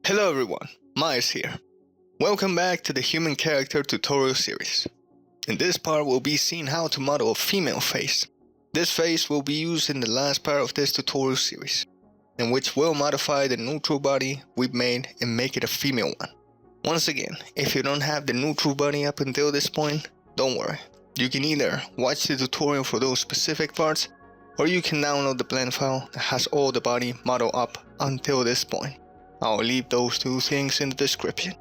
Hello everyone, maisth here. Welcome back to the Human Character tutorial series. In this part we'll be seeing how to model a female face. This face will be used in the last part of this tutorial series, in which we'll modify the neutral body we've made and make it a female one. Once again, if you don't have the neutral body up until this point, don't worry. You can either watch the tutorial for those specific parts, or you can download the blend file that has all the body model up until this point. I'll leave those two things in the description.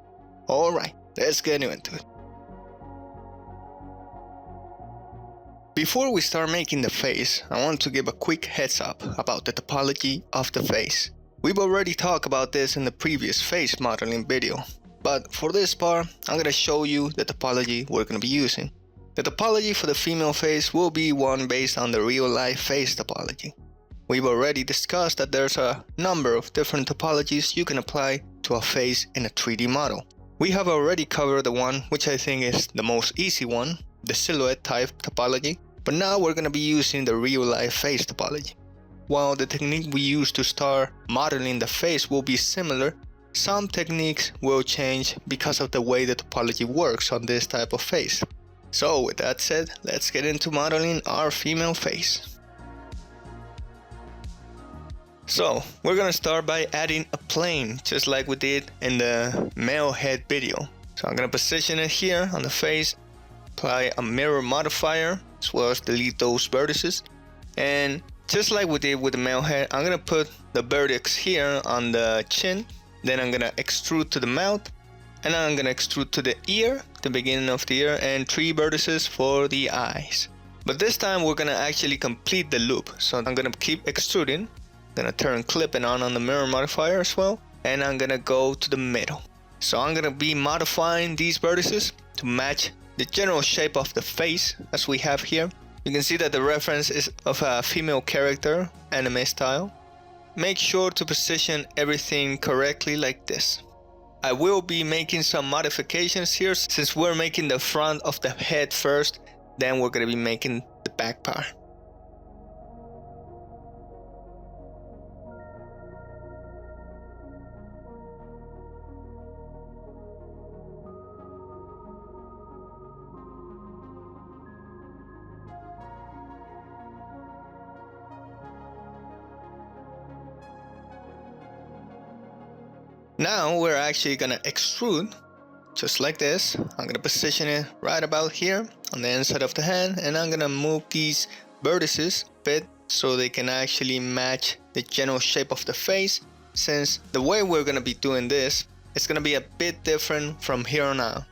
Alright, let's get into it. Before we start making the face, I want to give a quick heads up about the topology of the face. We've already talked about this in the previous face modeling video, but for this part, I'm going to show you the topology we're going to be using. The topology for the female face will be one based on the real life face topology. We've already discussed that there's a number of different topologies you can apply to a face in a 3D model. We have already covered the one which I think is the most easy one, the silhouette type topology, but now we're going to be using the real life face topology. While the technique we use to start modeling the face will be similar, some techniques will change because of the way the topology works on this type of face. So with that said, let's get into modeling our female face. So we're gonna start by adding a plane, just like we did in the male head video. So I'm gonna position it here on the face, apply a mirror modifier, as well as delete those vertices. And just like we did with the male head, I'm gonna put the vertex here on the chin, then I'm gonna extrude to the mouth, and then I'm gonna extrude to the ear, the beginning of the ear, and 3 vertices for the eyes. But this time we're gonna actually complete the loop. So I'm gonna keep extruding. Gonna turn clipping on the mirror modifier as well, and I'm gonna go to the middle. So I'm gonna be modifying these vertices to match the general shape of the face as we have here. You can see that the reference is of a female character, anime style. Make sure to position everything correctly like this. I will be making some modifications here since we're making the front of the head first, then we're gonna be making the back part. Now we're actually gonna extrude just like this. I'm gonna position it right about here on the inside of the hand, and I'm gonna move these vertices a bit so they can actually match the general shape of the face, since the way we're gonna be doing this is gonna be a bit different from here on out.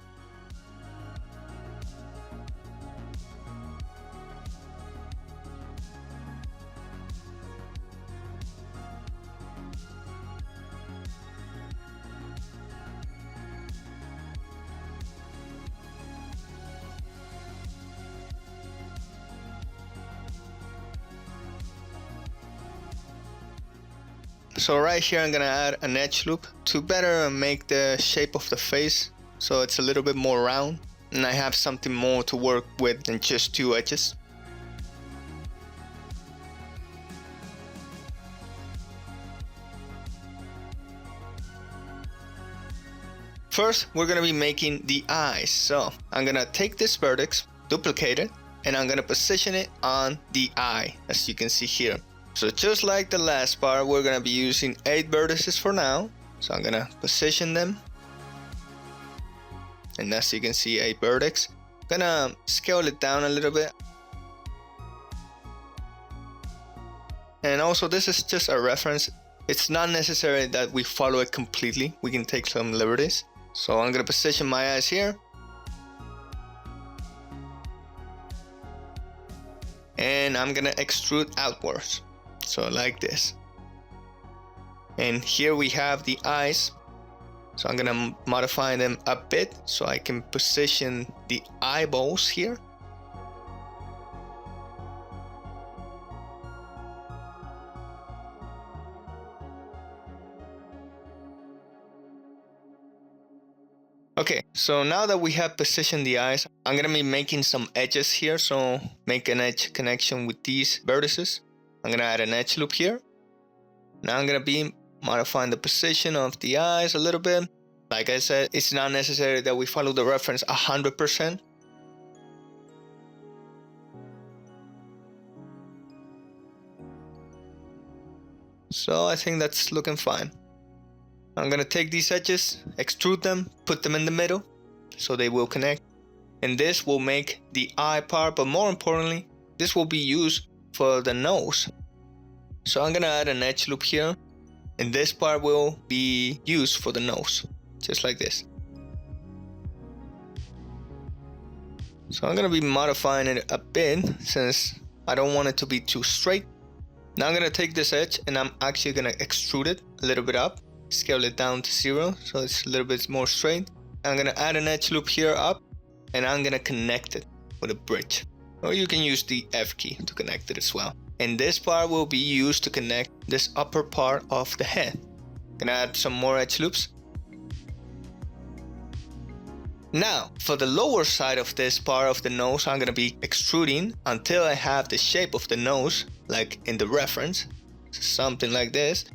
So right here I'm gonna add an edge loop to better make the shape of the face so it's a little bit more round, and I have something more to work with than just 2 edges. First we're gonna be making the eyes, so I'm gonna take this vertex, duplicate it, and I'm gonna position it on the eye, as you can see here. So just like the last part, we're gonna be using 8 vertices for now. So I'm gonna position them, and as you can see, 8 vertex. Gonna scale it down a little bit. And also, this is just a reference. It's not necessary that we follow it completely. We can take some liberties. So I'm gonna position my eyes here, and I'm gonna extrude outwards. So like this. And here we have the eyes. So I'm gonna modify them a bit so I can position the eyeballs here. Okay, so now that we have positioned the eyes, I'm gonna be making some edges here. So make an edge connection with these vertices. I'm gonna add an edge loop here. Now I'm gonna be modifying the position of the eyes a little bit. Like I said, it's not necessary that we follow the reference 100%. So I think that's looking fine. I'm gonna take these edges, extrude them, put them in the middle so they will connect. And this will make the eye part, but more importantly, this will be used for the nose. So I'm gonna add an edge loop here, and this part will be used for the nose, just like this. So I'm gonna be modifying it a bit since I don't want it to be too straight. Now I'm gonna take this edge and I'm actually gonna extrude it a little bit up, scale it down to 0 so it's a little bit more straight. I'm gonna add an edge loop here up, and I'm gonna connect it with a bridge. Or you can use the F key to connect it as well. And this part will be used to connect this upper part of the head. Gonna add some more edge loops. Now, for the lower side of this part of the nose, I'm gonna be extruding until I have the shape of the nose, like in the reference, something like this.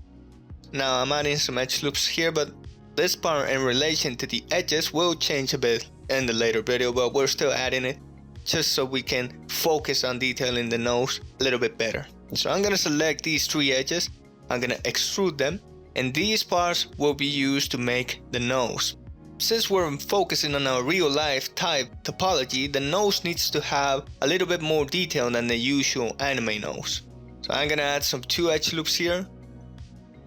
Now I'm adding some edge loops here, but this part in relation to the edges will change a bit in the later video, but we're still adding it just so we can focus on detailing the nose a little bit better. So I'm gonna select these 3 edges, I'm gonna extrude them, and these parts will be used to make the nose. Since we're focusing on a real life type topology, the nose needs to have a little bit more detail than the usual anime nose. So I'm gonna add some 2 edge loops here,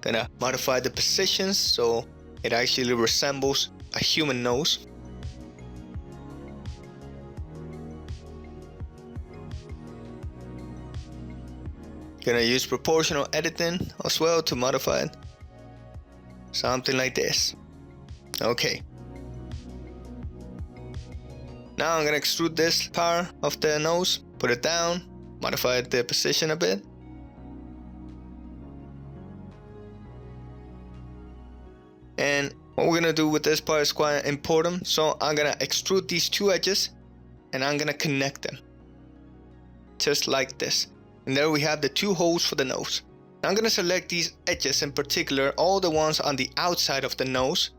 gonna modify the positions so it actually resembles a human nose. Gonna use proportional editing as well to modify it. Something like this. Okay. Now I'm gonna extrude this part of the nose, put it down, modify the position a bit. And what we're gonna do with this part is quite important. So I'm gonna extrude these 2 edges and I'm gonna connect them. Just like this. And there we have the 2 holes for the nose. Now I'm gonna select these edges in particular, all the ones on the outside of the nose.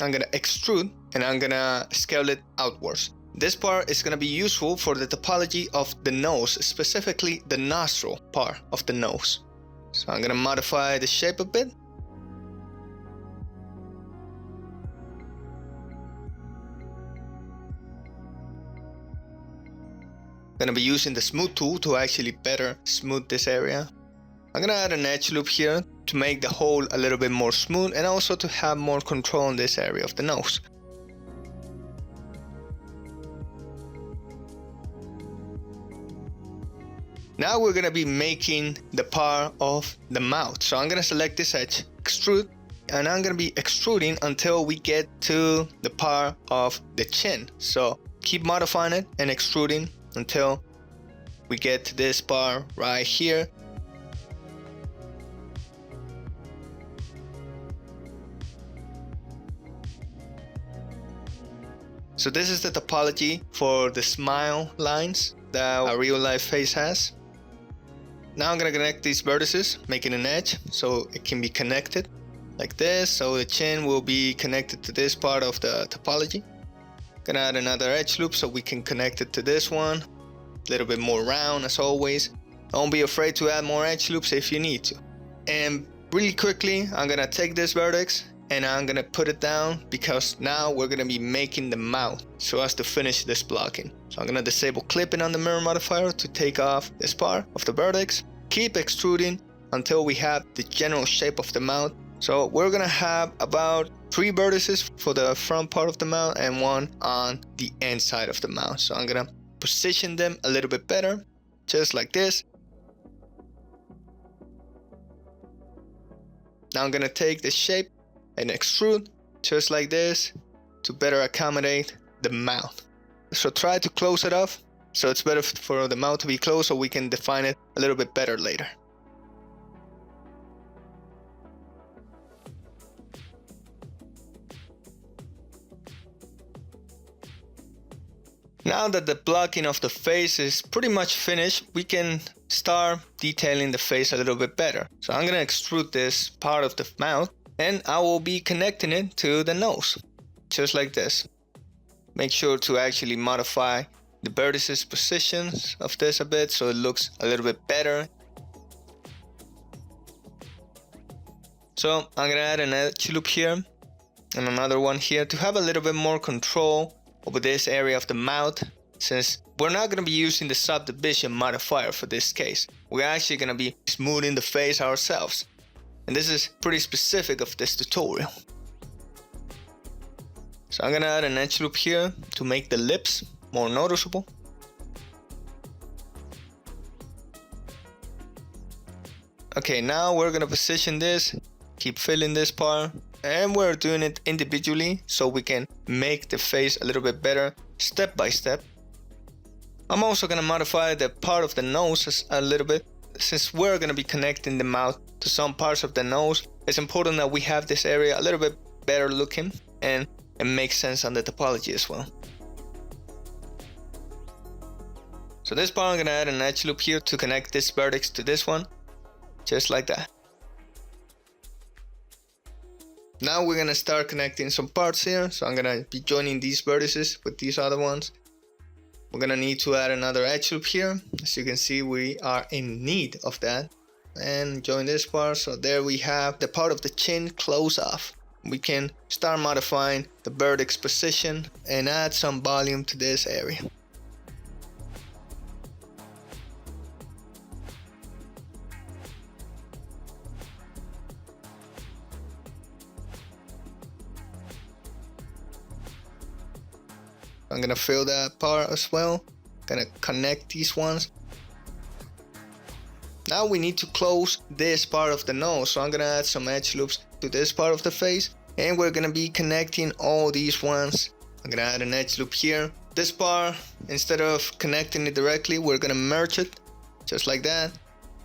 I'm gonna extrude and I'm gonna scale it outwards. This part is gonna be useful for the topology of the nose, specifically the nostril part of the nose. So I'm gonna modify the shape a bit. Gonna be using the smooth tool to actually better smooth this area. I'm gonna add an edge loop here to make the hole a little bit more smooth and also to have more control in this area of the nose. Now we're gonna be making the part of the mouth. So I'm gonna select this edge, extrude, and I'm gonna be extruding until we get to the part of the chin. So keep modifying it and extruding until we get to this part right here. So this is the topology for the smile lines that a real life face has. Now I'm gonna connect these vertices, making an edge so it can be connected like this. So the chin will be connected to this part of the topology. Gonna add another edge loop so we can connect it to this one. A little bit more round as always. Don't be afraid to add more edge loops if you need to. And really quickly, I'm gonna take this vertex and I'm gonna put it down because now we're gonna be making the mouth so as to finish this blocking. So I'm gonna disable clipping on the mirror modifier to take off this part of the vertex. Keep extruding until we have the general shape of the mouth. So we're gonna have about 3 vertices for the front part of the mouth and 1 on the inside of the mouth. So I'm gonna position them a little bit better, just like this. Now I'm gonna take the shape and extrude just like this to better accommodate the mouth. So try to close it off so it's better for the mouth to be closed so we can define it a little bit better later. Now that the blocking of the face is pretty much finished, we can start detailing the face a little bit better. So I'm gonna extrude this part of the mouth and I will be connecting it to the nose, just like this. Make sure to actually modify the vertices positions of this a bit so it looks a little bit better. So I'm gonna add an edge loop here and another one here to have a little bit more control over this area of the mouth, since we're not gonna be using the subdivision modifier for this case. We're actually gonna be smoothing the face ourselves. And this is pretty specific of this tutorial. So I'm gonna add an edge loop here to make the lips more noticeable. Okay, now we're gonna position this, keep filling this part, and we're doing it individually so we can make the face a little bit better step by step. I'm also gonna modify the part of the nose a little bit. Since we're gonna be connecting the mouth to some parts of the nose, it's important that we have this area a little bit better looking and it makes sense on the topology as well. So this part I'm gonna add an edge loop here to connect this vertex to this one, just like that. Now we're gonna start connecting some parts here. So I'm gonna be joining these vertices with these other ones. We're gonna need to add another edge loop here. As you can see, we are in need of that. And join this part. So there we have the part of the chin close off. We can start modifying the vertex position and add some volume to this area. I'm gonna fill that part as well. Gonna connect these ones. Now we need to close this part of the nose, so I'm gonna add some edge loops to this part of the face, and we're gonna be connecting all these ones. I'm gonna add an edge loop here. This part, instead of connecting it directly, we're gonna merge it just like that.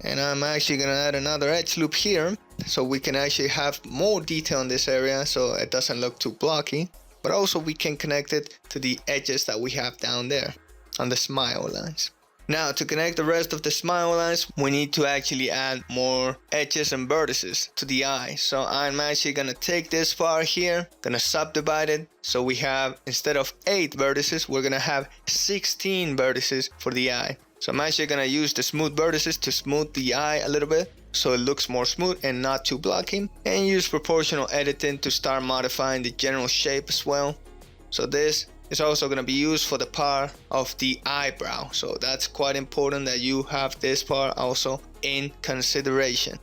And I'm actually gonna add another edge loop here so we can actually have more detail in this area so it doesn't look too blocky. But also we can connect it to the edges that we have down there on the smile lines. Now to connect the rest of the smile lines, we need to actually add more edges and vertices to the eye. So I'm actually gonna take this part here, gonna subdivide it. So we have, instead of 8 vertices, we're gonna have 16 vertices for the eye. So I'm actually gonna use the smooth vertices to smooth the eye a little bit, so it looks more smooth and not too blocky, and use proportional editing to start modifying the general shape as well. So this is also going to be used for the part of the eyebrow, so that's quite important that you have this part also in consideration.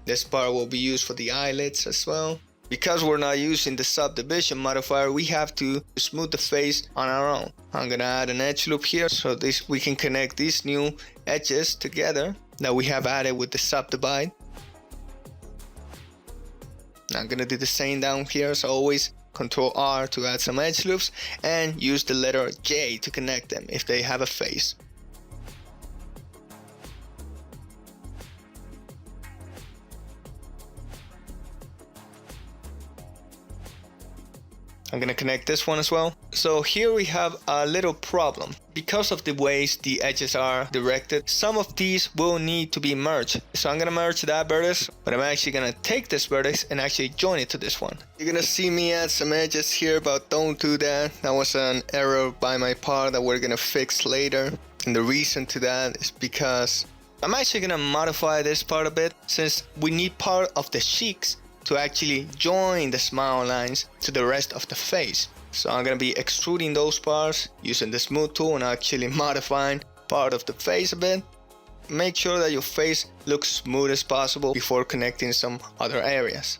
This part will be used for the eyelids as well. Because we're not using the subdivision modifier, we have to smooth the face on our own. I'm gonna add an edge loop here so we can connect these new edges together that we have added with the subdivide. I'm gonna do the same down here, so always Control R to add some edge loops and use the letter J to connect them if they have a face. I'm gonna connect this one as well. So here we have a little problem. Because of the ways the edges are directed, some of these will need to be merged. So I'm gonna merge that vertex, but I'm actually gonna take this vertex and actually join it to this one. You're gonna see me add some edges here, but don't do that. That was an error by my part that we're gonna fix later. And the reason to that is because I'm actually gonna modify this part a bit, since we need part of the cheeks to actually join the smile lines to the rest of the face. So I'm gonna be extruding those parts using the smooth tool and actually modifying part of the face a bit. Make sure that your face looks smooth as possible before connecting some other areas.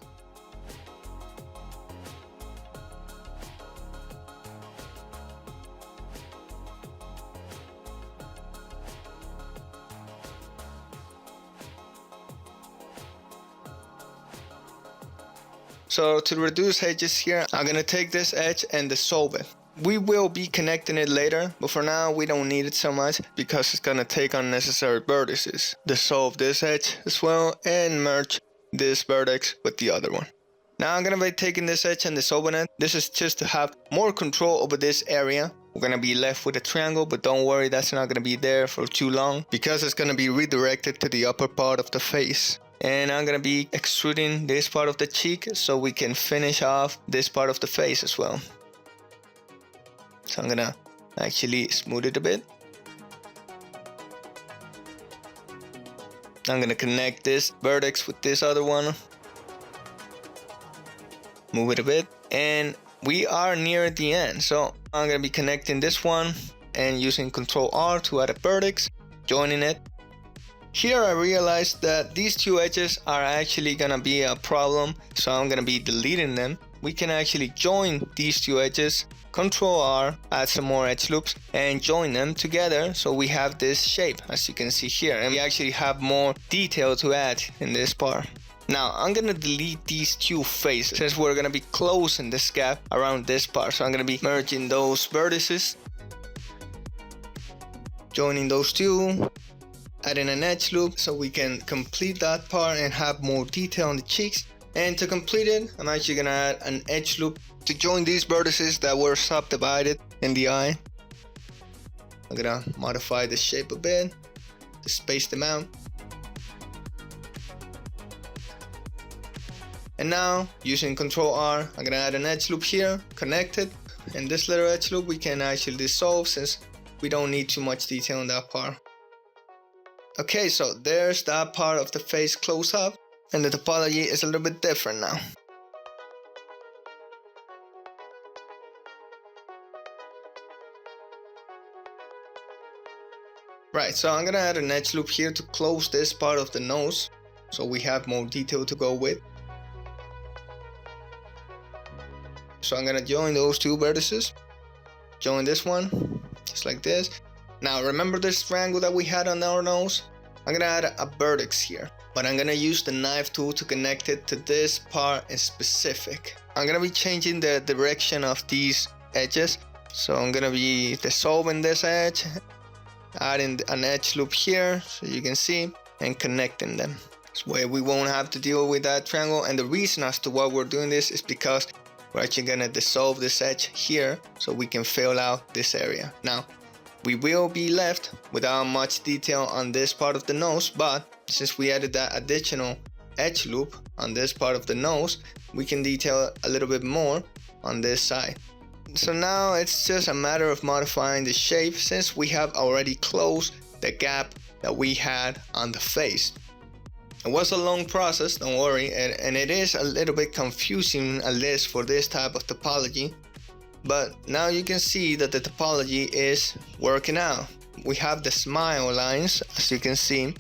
So to reduce edges here, I'm gonna take this edge and dissolve it. We will be connecting it later, but for now we don't need it so much because it's gonna take unnecessary vertices. Dissolve this edge as well and merge this vertex with the other one. Now I'm gonna be taking this edge and dissolving it. This is just to have more control over this area we're gonna be left with a triangle, but don't worry, that's not gonna be there for too long because it's gonna be redirected to the upper part of the face. And I'm gonna be extruding this part of the cheek so we can finish off this part of the face as well. So I'm gonna actually smooth it a bit. I'm gonna connect this vertex with this other one. Move it a bit. And we are near the end. So I'm gonna be connecting this one and using Ctrl R to add a vertex, joining it. Here I realized that these two edges are actually gonna be a problem, so I'm gonna be deleting them. We can actually join these two edges, Ctrl R, add some more edge loops, and join them together so we have this shape, as you can see here, and we actually have more detail to add in this part. Now I'm gonna delete these two faces since we're gonna be closing this gap around this part, so I'm gonna be merging those vertices, joining those two, adding an edge loop so we can complete that part and have more detail on the cheeks. And to complete it, I'm actually gonna add an edge loop to join these vertices that were subdivided in the eye. I'm gonna modify the shape a bit to space them out. And now, using Ctrl R, I'm gonna add an edge loop here, connect it, and this little edge loop we can actually dissolve since we don't need too much detail on that part. Okay, so there's that part of the face close up, and the topology is a little bit different now. Right, so I'm gonna add an edge loop here to close this part of the nose, so we have more detail to go with. So I'm gonna join those two vertices, join this one, just like this. Now remember this triangle that we had on our nose? I'm gonna add a vertex here, but I'm gonna use the knife tool to connect it to this part in specific. I'm gonna be changing the direction of these edges, so I'm gonna be dissolving this edge, adding an edge loop here so you can see, and connecting them. This way we won't have to deal with that triangle, and the reason as to why we're doing this is because we're actually gonna dissolve this edge here so we can fill out this area. Now, we will be left without much detail on this part of the nose, but since we added that additional edge loop on this part of the nose, we can detail a little bit more on this side. So now it's just a matter of modifying the shape since we have already closed the gap that we had on the face. It was a long process, don't worry, and it is a little bit confusing at least for this type of topology. But now you can see that the topology is working out. We have the smile lines, as you can see,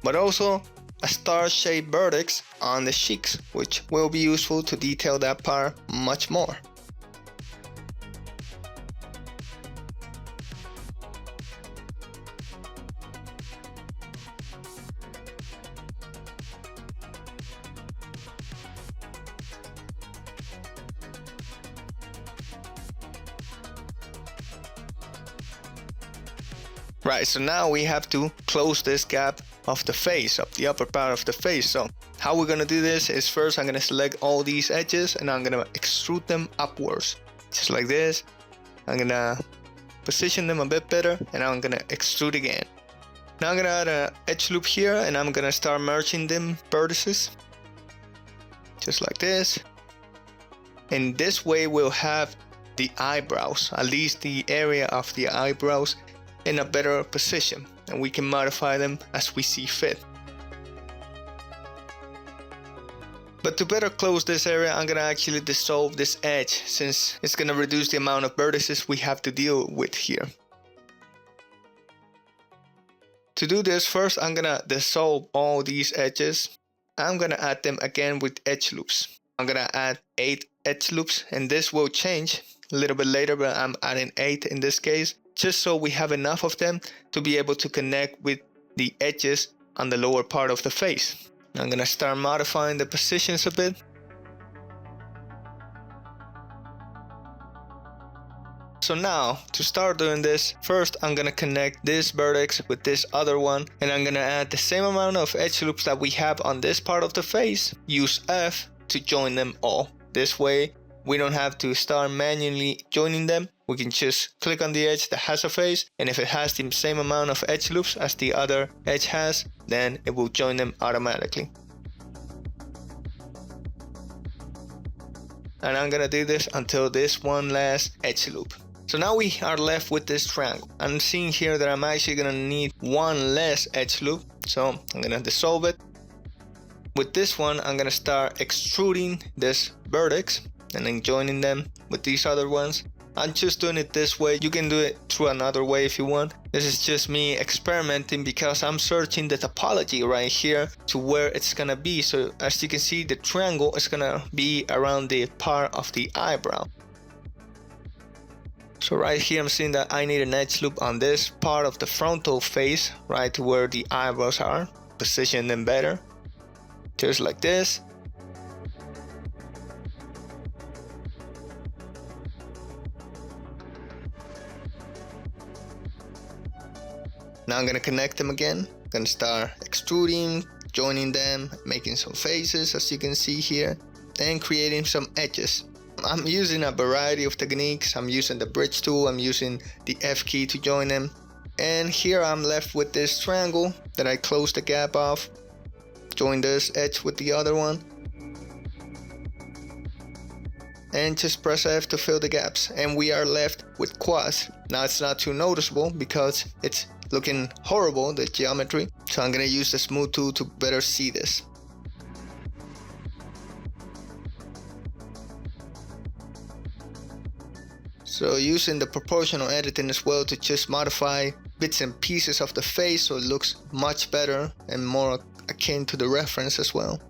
but also a star-shaped vertex on the cheeks, which will be useful to detail that part much more. Right, so now we have to close this gap of the face, of the upper part of the face. So how we're gonna do this is first I'm gonna select all these edges and I'm gonna extrude them upwards, just like this. I'm gonna position them a bit better and I'm gonna extrude again. Now I'm gonna add an edge loop here and I'm gonna start merging them vertices, just like this. And this way we'll have the eyebrows, at least the area of the eyebrows, in a better position, and we can modify them as we see fit. But to better close this area, I'm gonna actually dissolve this edge since it's gonna reduce the amount of vertices we have to deal with here. To do this, first I'm gonna dissolve all these edges. I'm gonna add them again with edge loops. I'm gonna add 8 edge loops, and this will change a little bit later, but I'm adding 8 in this case, just so we have enough of them to be able to connect with the edges on the lower part of the face. I'm gonna start modifying the positions a bit. So now, to start doing this, first I'm gonna connect this vertex with this other one, and I'm gonna add the same amount of edge loops that we have on this part of the face, use F to join them all. This way, we don't have to start manually joining them. We can just click on the edge that has a face, and if it has the same amount of edge loops as the other edge has, then it will join them automatically. And I'm gonna do this until this one last edge loop. So now we are left with this triangle. I'm seeing here that I'm actually gonna need one less edge loop, so I'm gonna dissolve it. With this one, I'm gonna start extruding this vertex and then joining them with these other ones. I'm just doing it this way. You can do it through another way if you want. This is just me experimenting because I'm searching the topology right here to where it's gonna be. So as you can see, the triangle is gonna be around the part of the eyebrow. So right here I'm seeing that I need an edge loop on this part of the frontal face, right to where the eyebrows are. Position them better, just like this. Now I'm gonna connect them again. I'm gonna start extruding, joining them, making some faces as you can see here, and creating some edges. I'm using a variety of techniques. I'm using the bridge tool, I'm using the F key to join them. And here I'm left with this triangle that I closed the gap off. Join this edge with the other one. And just press F to fill the gaps. And we are left with quads. Now it's not too noticeable because it's looking horrible, the geometry. So I'm gonna use the smooth tool to better see this. So using the proportional editing as well to just modify bits and pieces of the face so it looks much better and more akin to the reference as well.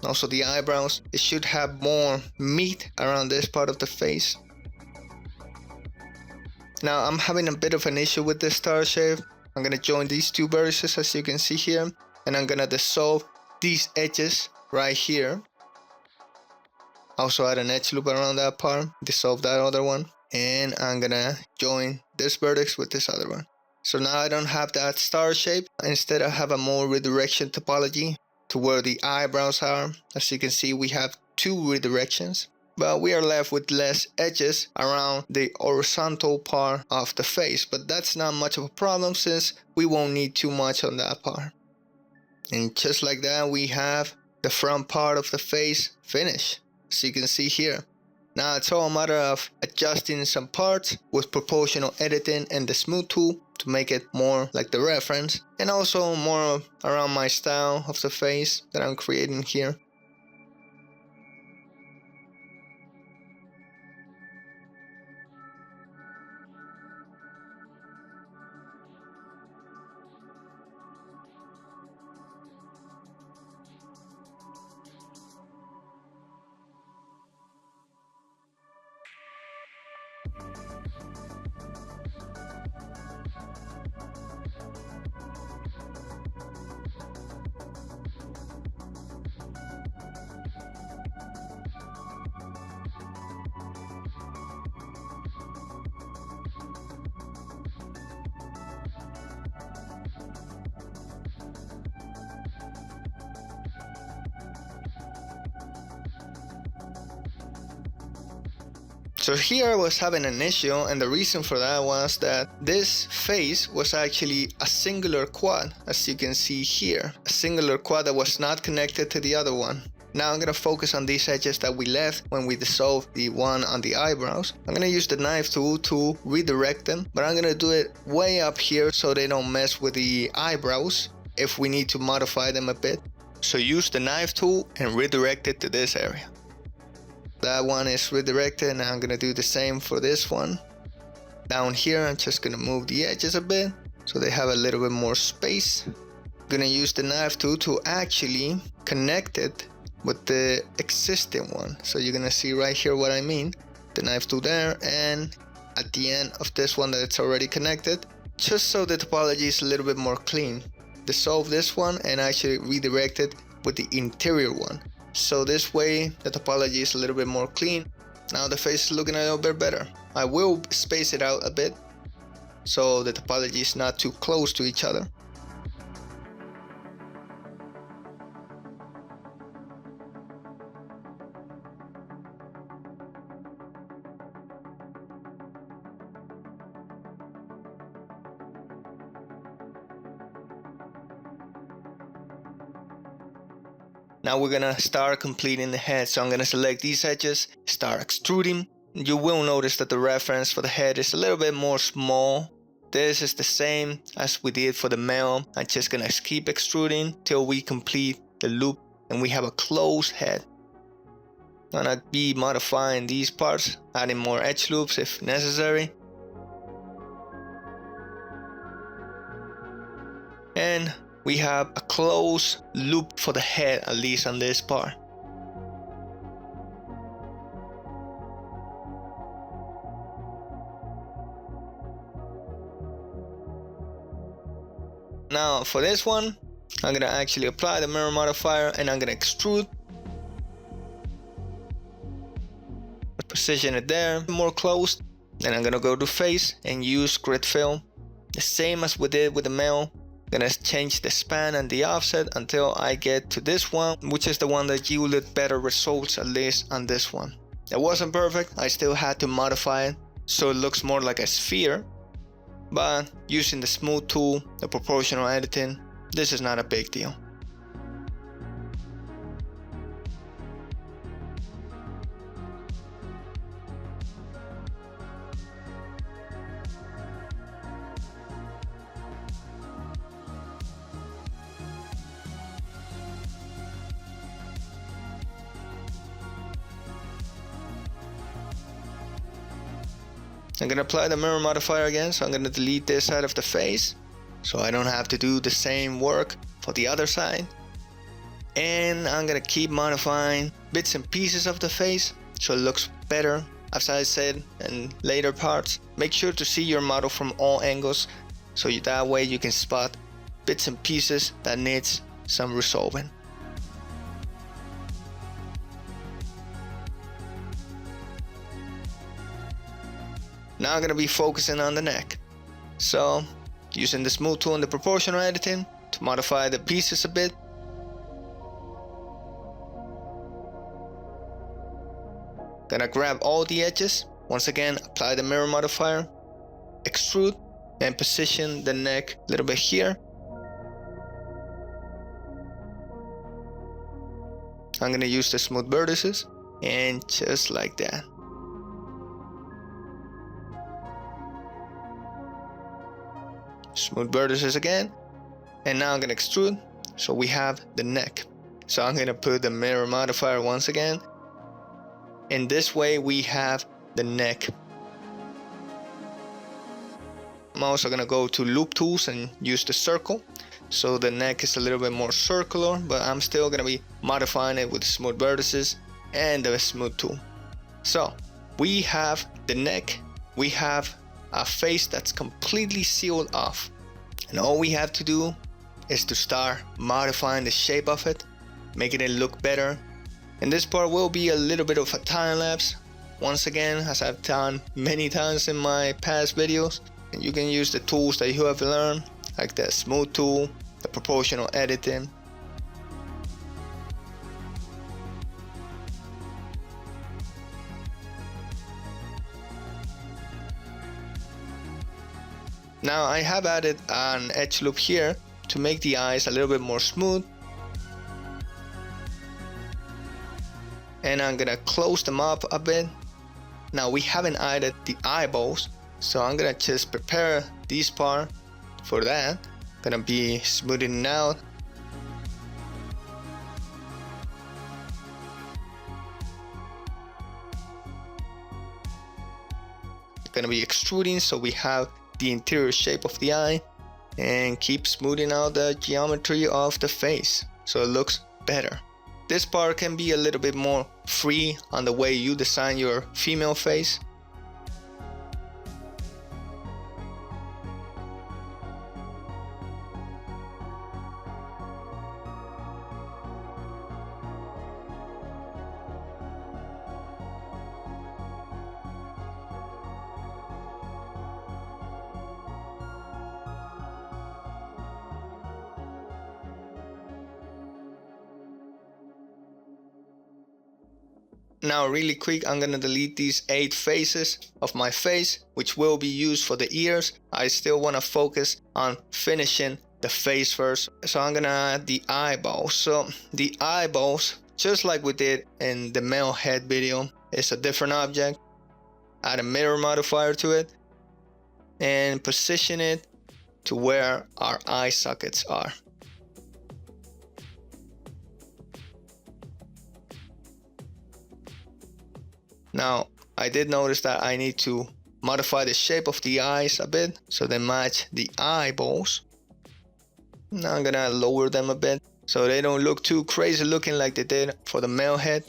Also the eyebrows, it should have more meat around this part of the face. Now I'm having a bit of an issue with this star shape. I'm gonna join these two vertices as you can see here, and I'm gonna dissolve these edges right here. Also add an edge loop around that part, dissolve that other one, and I'm gonna join this vertex with this other one. So now I don't have that star shape. Instead I have a more redirection topology to where the eyebrows are. As you can see, we have two redirections, but we are left with less edges around the horizontal part of the face. But that's not much of a problem since we won't need too much on that part. And just like that, we have the front part of the face finished, as you can see here. Now it's all a matter of adjusting some parts with proportional editing and the smooth tool to make it more like the reference, and also more around my style of the face that I'm creating here. So here I was having an issue, and the reason for that was that this face was actually a singular quad, as you can see here. A singular quad that was not connected to the other one. Now I'm gonna focus on these edges that we left when we dissolved the one on the eyebrows. I'm gonna use the knife tool to redirect them, but I'm gonna do it way up here so they don't mess with the eyebrows if we need to modify them a bit. So use the knife tool and redirect it to this area. That one is redirected, and I'm gonna do the same for this one. Down here, I'm just gonna move the edges a bit so they have a little bit more space. I'm gonna use the knife tool to actually connect it with the existing one. So you're gonna see right here what I mean. The knife tool there, and at the end of this one that it's already connected, just so the topology is a little bit more clean. Dissolve this one and actually redirect it with the interior one. So this way the topology is a little bit more clean. Now the face is looking a little bit better. I will space it out a bit so the topology is not too close to each other. Now we're gonna start completing the head. So I'm gonna select these edges, start extruding. You will notice that the reference for the head is a little bit more small. This is the same as we did for the male. I'm just gonna keep extruding till we complete the loop and we have a closed head. I'm gonna be modifying these parts, adding more edge loops if necessary. And we have a closed loop for the head, at least on this part. Now for this one, I'm gonna actually apply the mirror modifier and I'm gonna extrude. Position it there, more closed. Then I'm gonna go to face and use grid fill. The same as we did with the male. Gonna change the span and the offset until I get to this one, which is the one that yielded better results, at least on this one. It wasn't perfect, I still had to modify it so it looks more like a sphere. But using the smooth tool, the proportional editing, this is not a big deal. I'm gonna apply the mirror modifier again, so I'm gonna delete this side of the face so I don't have to do the same work for the other side. And I'm gonna keep modifying bits and pieces of the face so it looks better. As I said in later parts, make sure to see your model from all angles so that way you can spot bits and pieces that needs some resolving. Now I'm gonna be focusing on the neck. So using the smooth tool and the proportional editing to modify the pieces a bit. Gonna grab all the edges. Once again, apply the mirror modifier, extrude, and position the neck a little bit here. I'm gonna use the smooth vertices and just like that. Smooth vertices again, and now I'm gonna extrude so we have the neck. So I'm gonna put the mirror modifier once again, and this way we have the neck. I'm also gonna go to loop tools and use the circle so the neck is a little bit more circular, but I'm still gonna be modifying it with smooth vertices and the smooth tool. So we have the neck, we have a face that's completely sealed off, and all we have to do is to start modifying the shape of it, making it look better. And this part will be a little bit of a time lapse, once again, as I've done many times in my past videos. And you can use the tools that you have learned, like the smooth tool, the proportional editing. Now I have added an edge loop here to make the eyes a little bit more smooth. And I'm gonna close them up a bit. Now we haven't added the eyeballs, so I'm gonna just prepare this part for that. Gonna be smoothing out. Gonna be extruding so we have the interior shape of the eye, and keep smoothing out the geometry of the face so it looks better. This part can be a little bit more free on the way you design your female face. Now really quick, I'm gonna delete these 8 faces of my face, which will be used for the ears. I still wanna focus on finishing the face first. So I'm gonna add the eyeballs. So the eyeballs, just like we did in the male head video, is a different object. Add a mirror modifier to it and position it to where our eye sockets are. Now, I did notice that I need to modify the shape of the eyes a bit so they match the eyeballs. Now I'm gonna lower them a bit so they don't look too crazy looking like they did for the male head.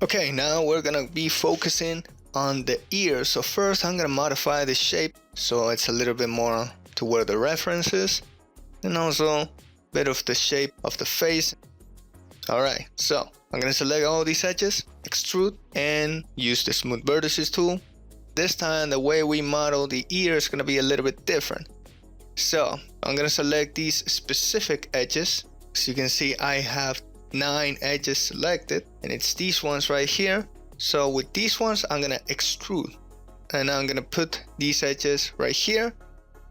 Okay, now we're gonna be focusing on the ears. So first I'm gonna modify the shape so it's a little bit more to where the reference is, and also a bit of the shape of the face. Alright, so I'm gonna select all these edges, extrude, and use the smooth vertices tool. This time the way we model the ear is gonna be a little bit different. So I'm gonna select these specific edges. So you can see I have 9 edges selected, and it's these ones right here. So with these ones I'm gonna extrude, and I'm gonna put these edges right here,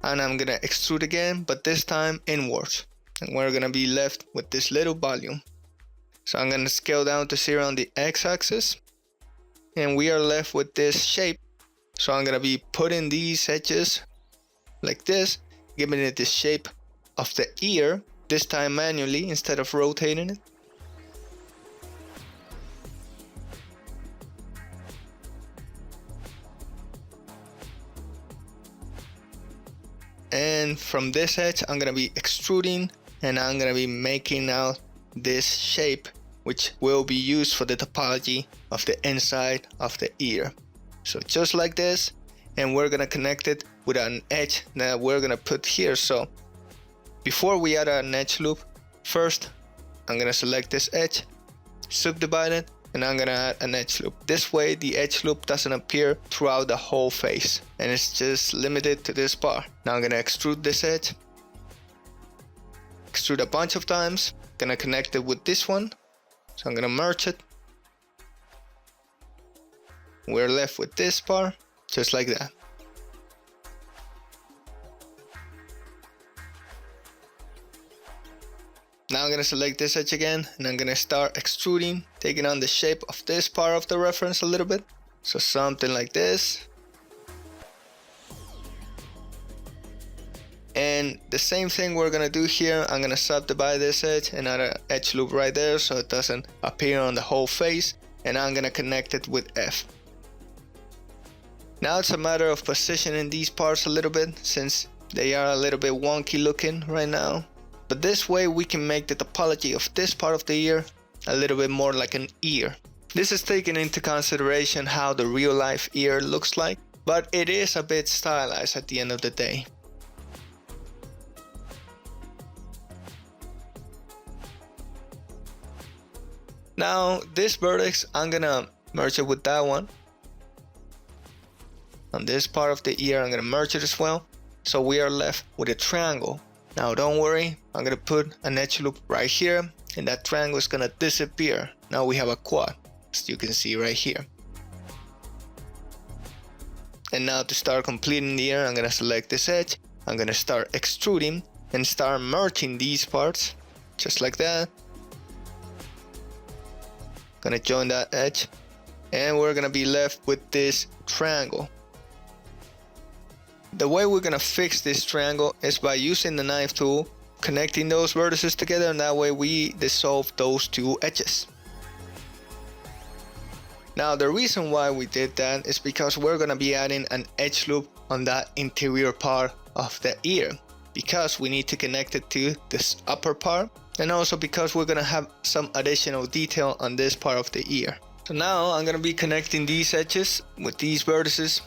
and I'm gonna extrude again, but this time inwards, and we're gonna be left with this little volume. So I'm gonna scale down to 0 on the x-axis, and we are left with this shape. So I'm gonna be putting these edges like this, giving it the shape of the ear, this time manually instead of rotating it. And from this edge I'm gonna be extruding, and I'm gonna be making out this shape which will be used for the topology of the inside of the ear. So just like this, and we're gonna connect it with an edge that we're gonna put here. So before we add an edge loop, first I'm gonna select this edge, subdivide it, and I'm gonna add an edge loop. This way the edge loop doesn't appear throughout the whole face, and it's just limited to this part. Now I'm gonna extrude this edge, extrude a bunch of times, gonna connect it with this one. So I'm gonna merge it. We're left with this part, just like that. Now I'm gonna select this edge again, and I'm gonna start extruding, taking on the shape of this part of the reference a little bit. So something like this. And the same thing we're gonna do here. I'm gonna subdivide this edge and add an edge loop right there so it doesn't appear on the whole face, and I'm gonna connect it with F. Now it's a matter of positioning these parts a little bit, since they are a little bit wonky looking right now. But this way we can make the topology of this part of the ear a little bit more like an ear. This is taking into consideration how the real life ear looks like, but it is a bit stylized at the end of the day. Now this vertex, I'm gonna merge it with that one. On this part of the ear I'm gonna merge it as well. So we are left with a triangle. Now don't worry, I'm gonna put an edge loop right here, and that triangle is gonna disappear. Now we have a quad, as you can see right here. And now to start completing the ear, I'm gonna select this edge, I'm gonna start extruding and start merging these parts, just like that. Gonna join that edge, and we're gonna be left with this triangle. The way we're gonna fix this triangle is by using the knife tool, connecting those vertices together, and that way we dissolve those two edges. Now the reason why we did that is because we're gonna be adding an edge loop on that interior part of the ear, because we need to connect it to this upper part, and also because we're gonna have some additional detail on this part of the ear. So now I'm gonna be connecting these edges with these vertices.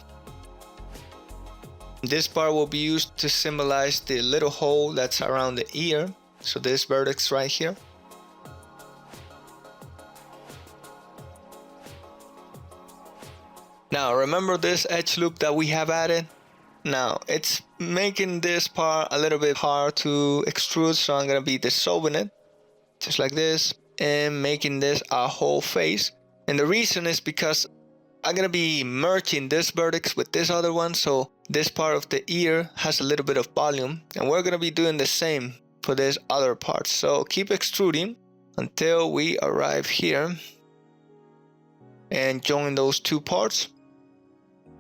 This part will be used to symbolize the little hole that's around the ear, so this vertex right here. Now remember this edge loop that we have added? Now it's making this part a little bit hard to extrude, so I'm gonna be dissolving it just like this and making this a whole face. And the reason is because I'm gonna be merging this vertex with this other one, so this part of the ear has a little bit of volume, and we're gonna be doing the same for this other part. So keep extruding until we arrive here and join those two parts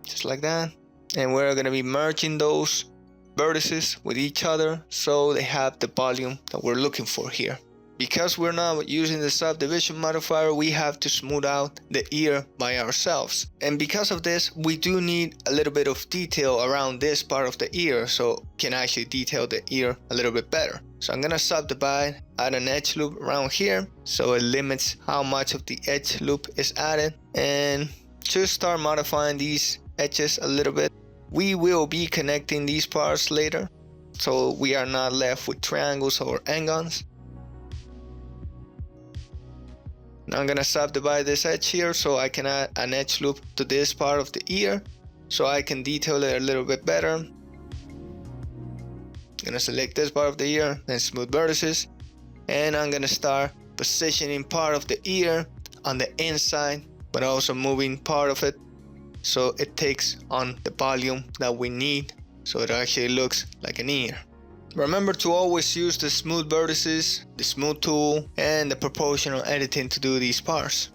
just like that. And we're gonna be merging those vertices with each other so they have the volume that we're looking for here. Because we're not using the subdivision modifier, we have to smooth out the ear by ourselves. And because of this, we do need a little bit of detail around this part of the ear, so can actually detail the ear a little bit better. So I'm gonna subdivide, add an edge loop around here, so it limits how much of the edge loop is added, and just start modifying these edges a little bit. We will be connecting these parts later, so we are not left with triangles or n-gons. Now I'm gonna subdivide this edge here so I can add an edge loop to this part of the ear so I can detail it a little bit better. I'm gonna select this part of the ear, then smooth vertices, and I'm gonna start positioning part of the ear on the inside, but also moving part of it so it takes on the volume that we need so it actually looks like an ear. Remember to always use the smooth vertices, the smooth tool, and the proportional editing to do these parts.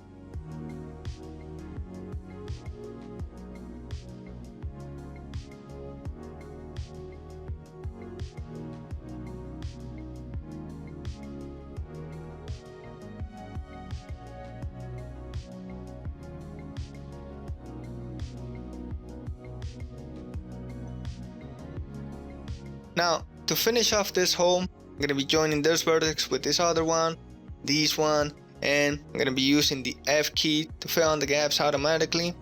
Now, to finish off this hole, I'm going to be joining this vertex with this other one, this one, and I'm going to be using the F key to fill in the gaps automatically.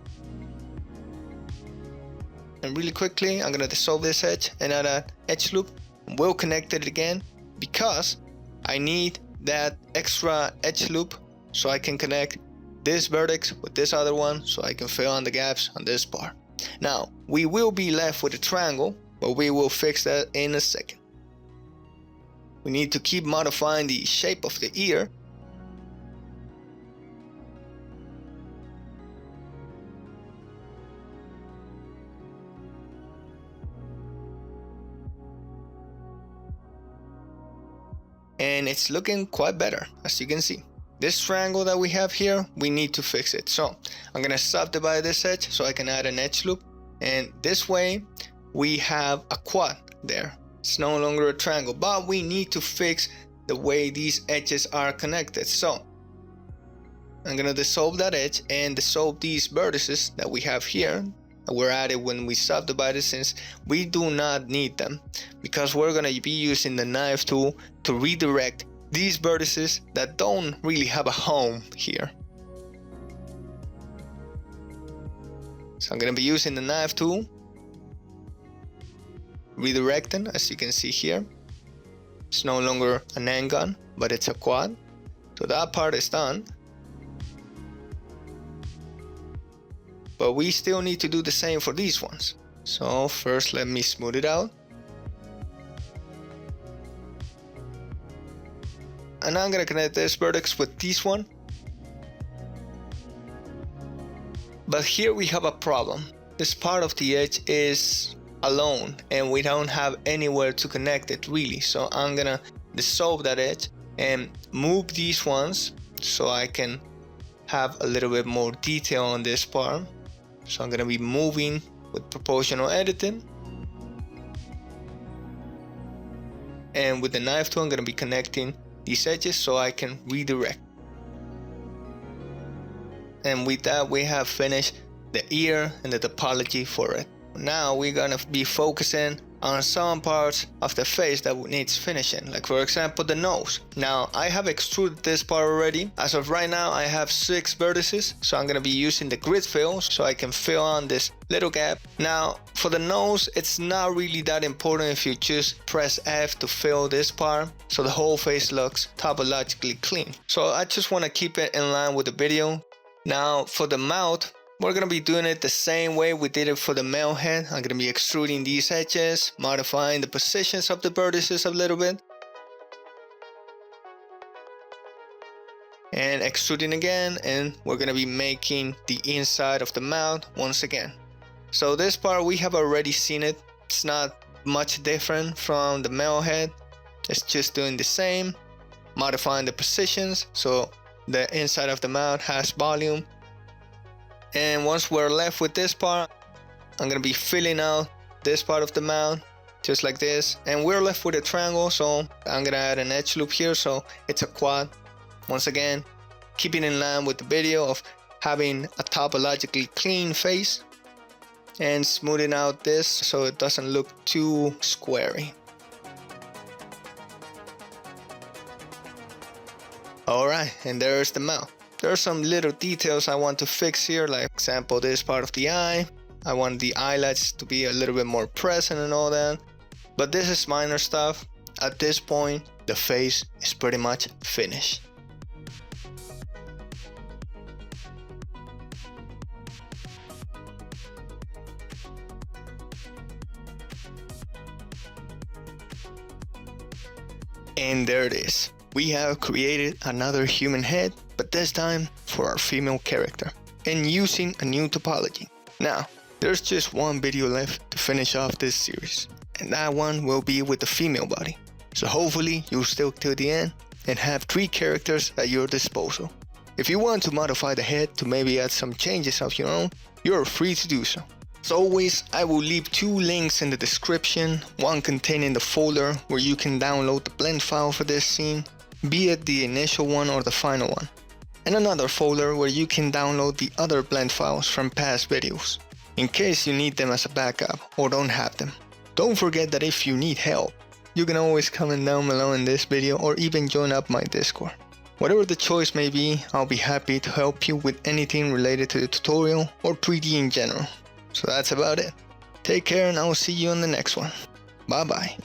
And really quickly, I'm going to dissolve this edge and add an edge loop. We'll connect it again because I need that extra edge loop so I can connect this vertex with this other one so I can fill in the gaps on this part. Now, we will be left with a triangle, but we will fix that in a second. We need to keep modifying the shape of the ear. And it's looking quite better, as you can see. This triangle that we have here, we need to fix it. So I'm gonna subdivide this edge so I can add an edge loop. And this way, we have a quad there. It's no longer a triangle, but we need to fix the way these edges are connected. So I'm gonna dissolve that edge and dissolve these vertices that we have here that were added when we subdivided, since we do not need them, because we're gonna be using the knife tool to redirect these vertices that don't really have a home here. So I'm gonna be using the knife tool, redirecting, as you can see here. It's no longer an n-gon, but it's a quad. So that part is done. But we still need to do the same for these ones. So first let me smooth it out. And I'm gonna connect this vertex with this one. But here we have a problem. This part of the edge is alone and we don't have anywhere to connect it really. So I'm gonna dissolve that edge and move these ones so I can have a little bit more detail on this part. So I'm gonna be moving with proportional editing, and with the knife tool I'm gonna be connecting these edges so I can redirect. And with that we have finished the ear and the topology for it. Now we're gonna be focusing on some parts of the face that needs finishing, like for example the nose. Now I have extruded this part already. As of right now I have 6 vertices, so I'm gonna be using the grid fill so I can fill on this little gap. Now for the nose, it's not really that important if you just press F to fill this part so the whole face looks topologically clean. So I just want to keep it in line with the video. Now for the mouth, we're gonna be doing it the same way we did it for the male head. I'm gonna be extruding these edges, modifying the positions of the vertices a little bit, and extruding again, and we're gonna be making the inside of the mouth once again. So this part we have already seen it. It's not much different from the male head. It's just doing the same, modifying the positions so the inside of the mouth has volume. And once we're left with this part, I'm gonna be filling out this part of the mouth just like this, and we're left with a triangle, so I'm gonna add an edge loop here so it's a quad. Once again, keeping in line with the video of having a topologically clean face, and smoothing out this so it doesn't look too squarey. Alright, and there's the mouth. There are some little details I want to fix here, like example this part of the eye. I want the eyelids to be a little bit more present and all that, but this is minor stuff. At this point, the face is pretty much finished. And there it is. We have created another human head, but this time for our female character, and using a new topology. Now, there's just one video left to finish off this series, and that one will be with the female body. So hopefully you'll stick till the end and have 3 characters at your disposal. If you want to modify the head to maybe add some changes of your own, you're free to do so. As always, I will leave 2 links in the description, one containing the folder where you can download the blend file for this scene, be it the initial one or the final one, and another folder where you can download the other blend files from past videos, in case you need them as a backup or don't have them. Don't forget that if you need help, you can always comment down below in this video or even join up my Discord. Whatever the choice may be, I'll be happy to help you with anything related to the tutorial or 3D in general. So that's about it. Take care and I will see you on the next one. Bye bye.